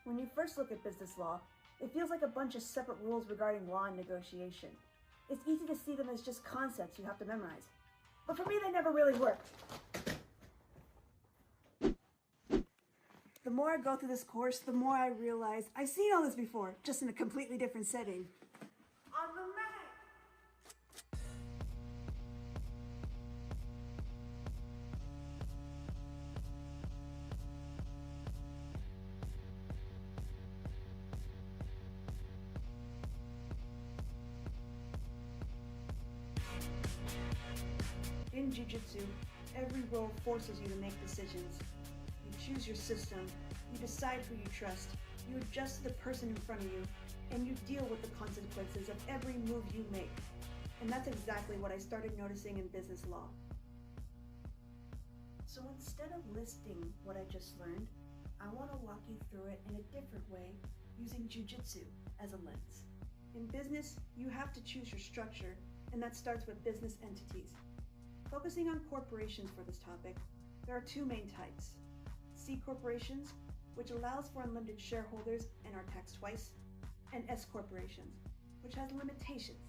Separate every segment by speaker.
Speaker 1: When you first look at business law, it feels like a bunch of separate rules regarding law and negotiation. It's easy to see them as just concepts you have to memorize. But for me, they never really worked. The more I go through this course, the more I realize I've seen all this before, just in a completely different setting. On the mat! In Jujitsu, every role forces you to make decisions. You choose your system, you decide who you trust, you adjust to the person in front of you, and you deal with the consequences of every move you make. And that's exactly what I started noticing in business law. So instead of listing what I just learned, I want to walk you through it in a different way using Jujitsu as a lens. In business, you have to choose your structure, and that starts with business entities. Focusing on corporations for this topic, there are two main types. C corporations, which allows for unlimited shareholders and are taxed twice, and S corporations, which has limitations,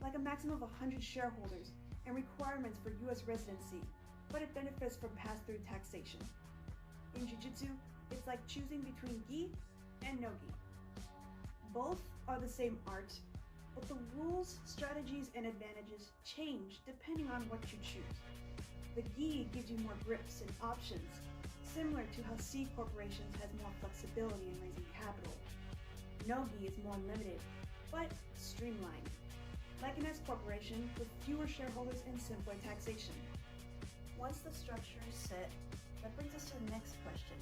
Speaker 1: like a maximum of 100 shareholders and requirements for US residency, but it benefits from pass-through taxation. In Jiu-Jitsu, it's like choosing between gi and no gi. Both are the same art, but the rules, strategies, and advantages change depending on what you choose. The gi gives you more grips and options, similar to how C corporations has more flexibility in raising capital. No gi is more limited, but streamlined, like an S corporation with fewer shareholders and simpler taxation. Once the structure is set, that brings us to the next question.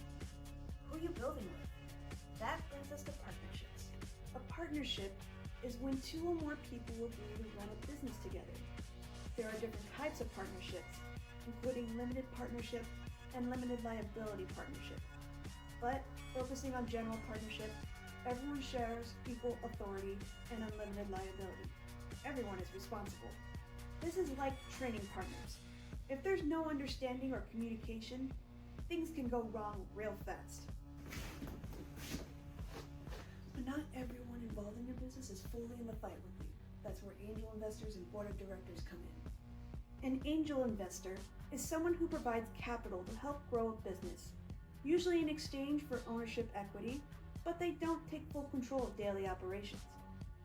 Speaker 1: Who are you building with? That brings us to partnerships. A partnership is when two or more people agree to run a business together. There are different types of partnerships, including limited partnership and limited liability partnership. But focusing on general partnership, everyone shares equal authority and unlimited liability. Everyone is responsible. This is like training partners. If there's no understanding or communication, things can go wrong real fast. But not everyone involved in your business is fully in the fight with you. That's where angel investors and board of directors come in. An angel investor is someone who provides capital to help grow a business, usually in exchange for ownership equity, but they don't take full control of daily operations.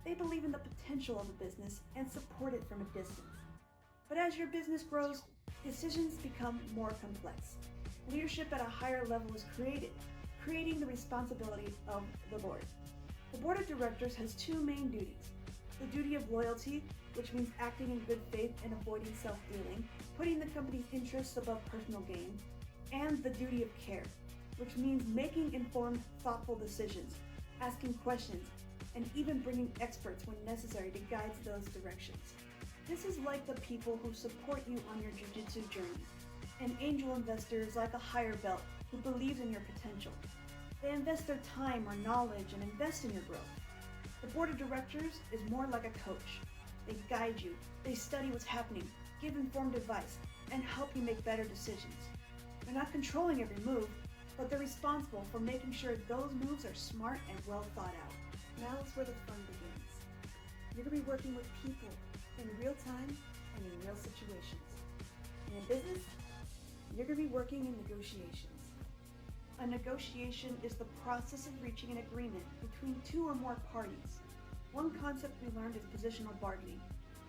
Speaker 1: They believe in the potential of a business and support it from a distance. But as your business grows, decisions become more complex. Leadership at a higher level is created, creating the responsibility of the board. The board of directors has two main duties. The duty of loyalty, which means acting in good faith and avoiding self-dealing, putting the company's interests above personal gain, and the duty of care, which means making informed, thoughtful decisions, asking questions, and even bringing experts when necessary to guide those directions. This is like the people who support you on your jiu-jitsu journey. An angel investor is like a higher belt who believes in your potential. They invest their time or knowledge and invest in your growth. The board of directors is more like a coach. They guide you, they study what's happening, give informed advice, and help you make better decisions. They're not controlling every move, but they're responsible for making sure those moves are smart and well thought out. Now is where the fun begins. You're going to be working with people in real time and in real situations. And in business, you're going to be working in negotiations. A negotiation is the process of reaching an agreement between two or more parties. One concept we learned is positional bargaining,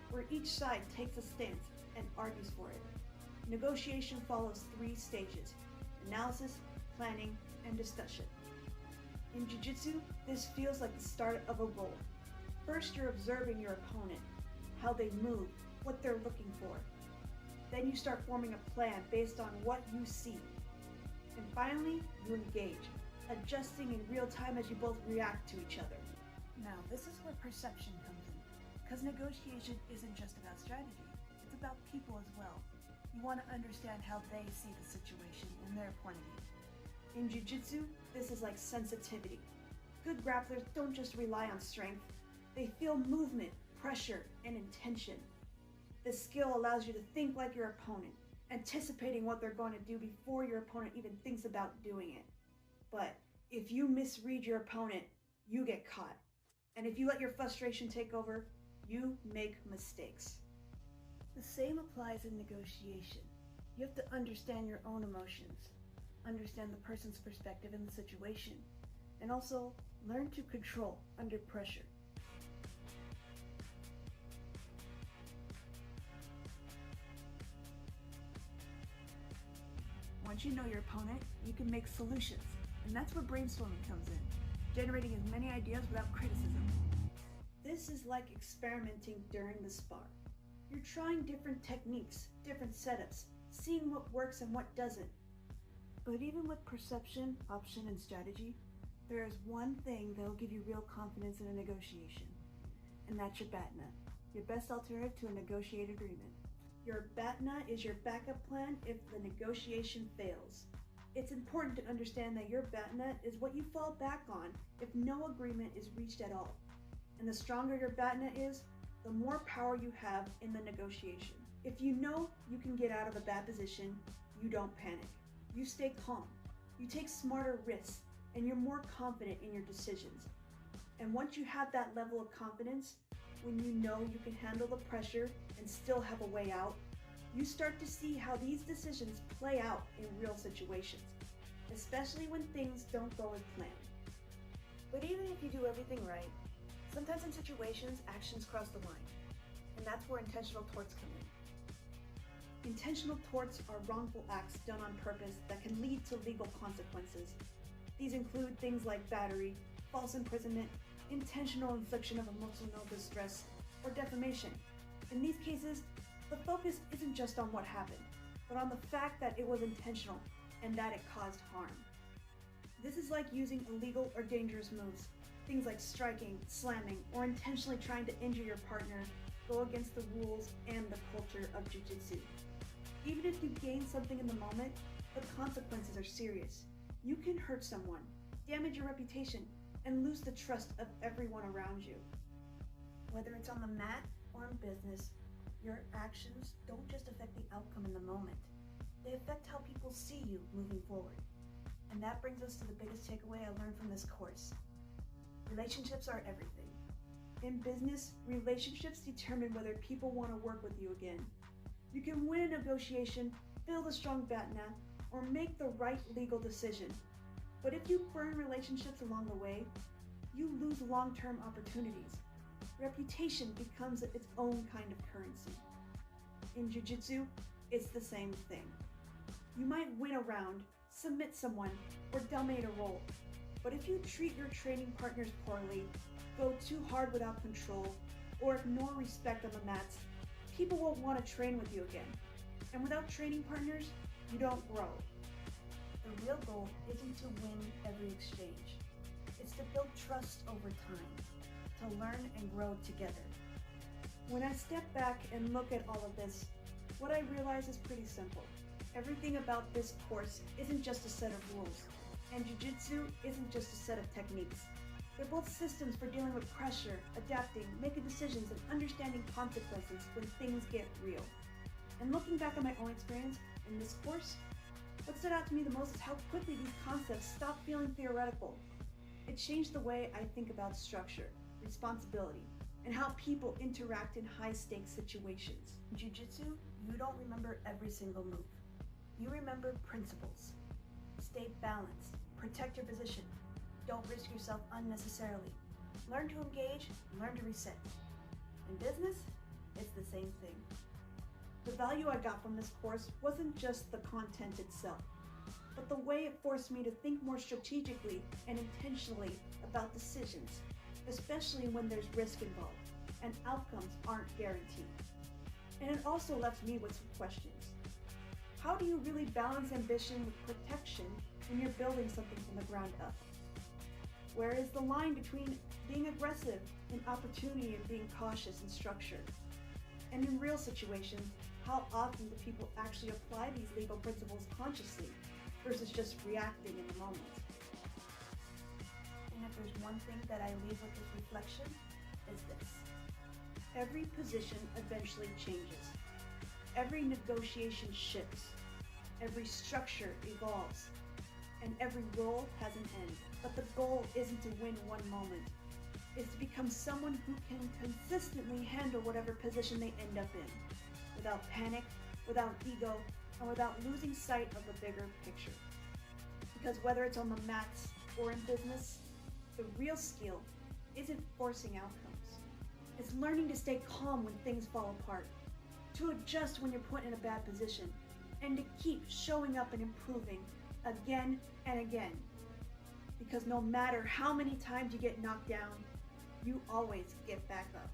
Speaker 1: where each side takes a stance and argues for it. Negotiation follows 3 stages: analysis, planning, and discussion. In Jiu-Jitsu, this feels like the start of a roll. First, you're observing your opponent, how they move, what they're looking for. Then you start forming a plan based on what you see. And finally, you engage, adjusting in real time as you both react to each other. Now, this is where perception comes in, because negotiation isn't just about strategy, it's about people as well. You want to understand how they see the situation and their point of view. In Jiu-Jitsu, this is like sensitivity. Good grapplers don't just rely on strength, they feel movement, pressure, and intention. This skill allows you to think like your opponent, anticipating what they're going to do before your opponent even thinks about doing it. But If you misread your opponent, you get caught. And if you let your frustration take over, you make mistakes. The same applies in negotiation. You have to understand your own emotions, understand the person's perspective in the situation, and also learn to control under pressure. Once you know your opponent, you can make solutions, and that's where brainstorming comes in, generating as many ideas without criticism. This is like experimenting during the spar. You're trying different techniques, different setups, seeing what works and what doesn't. But even with perception, option, and strategy, there is one thing that will give you real confidence in a negotiation, and that's your BATNA, your best alternative to a negotiated agreement. Your BATNA is your backup plan if the negotiation fails. It's important to understand that your BATNA is what you fall back on if no agreement is reached at all. And the stronger your BATNA is, the more power you have in the negotiation. If you know you can get out of a bad position, you don't panic. You stay calm. You take smarter risks, and you're more confident in your decisions. And once you have that level of confidence, when you know you can handle the pressure and still have a way out, you start to see how these decisions play out in real situations, especially when things don't go as planned. But even if you do everything right, sometimes in situations, actions cross the line, and that's where intentional torts come in. Intentional torts are wrongful acts done on purpose that can lead to legal consequences. These include things like battery, false imprisonment, intentional infliction of emotional distress, or defamation. In these cases, the focus isn't just on what happened, but on the fact that it was intentional and that it caused harm. This is like using illegal or dangerous moves. Things like striking, slamming, or intentionally trying to injure your partner go against the rules and the culture of Jujitsu. Even if you gain something in the moment, the consequences are serious. You can hurt someone, damage your reputation, and lose the trust of everyone around you. Whether it's on the mat or in business, your actions don't just affect the outcome in the moment. They affect how people see you moving forward. And that brings us to the biggest takeaway I learned from this course. Relationships are everything. In business, relationships determine whether people want to work with you again. You can win a negotiation, build a strong BATNA, or make the right legal decision. But if you burn relationships along the way, you lose long-term opportunities. Reputation becomes its own kind of currency. In Jiu-Jitsu, it's the same thing. You might win a round, submit someone, or dominate a role. But if you treat your training partners poorly, go too hard without control, or ignore respect on the mats, people won't want to train with you again. And without training partners, you don't grow. The real goal isn't to win every exchange. It's to build trust over time, to learn and grow together. When I step back and look at all of this, what I realize is pretty simple. Everything about this course isn't just a set of rules, and Jiu-Jitsu isn't just a set of techniques. They're both systems for dealing with pressure, adapting, making decisions, and understanding consequences when things get real. And looking back on my own experience in this course, what stood out to me the most is how quickly these concepts stopped feeling theoretical. It changed the way I think about structure, responsibility, and how people interact in high-stakes situations. In Jiu-Jitsu, you don't remember every single move. You remember principles. Stay balanced, protect your position, don't risk yourself unnecessarily. Learn to engage, learn to reset. In business, it's the same thing. The value I got from this course wasn't just the content itself, but the way it forced me to think more strategically and intentionally about decisions, especially when there's risk involved and outcomes aren't guaranteed. And it also left me with some questions. How do you really balance ambition with protection when you're building something from the ground up? Where is the line between being aggressive and opportunity and being cautious and structured? And in real situations, how often do people actually apply these legal principles consciously versus just reacting in the moment? And if there's one thing that I leave with this reflection, it's this. Every position eventually changes. Every negotiation shifts. Every structure evolves. and every role has an end. But the goal isn't to win one moment. It's to become someone who can consistently handle whatever position they end up in, without panic, without ego, and without losing sight of the bigger picture. Because whether it's on the mats or in business, the real skill isn't forcing outcomes. It's learning to stay calm when things fall apart, to adjust when you're put in a bad position, and to keep showing up and improving again and again. Because no matter how many times you get knocked down, you always get back up.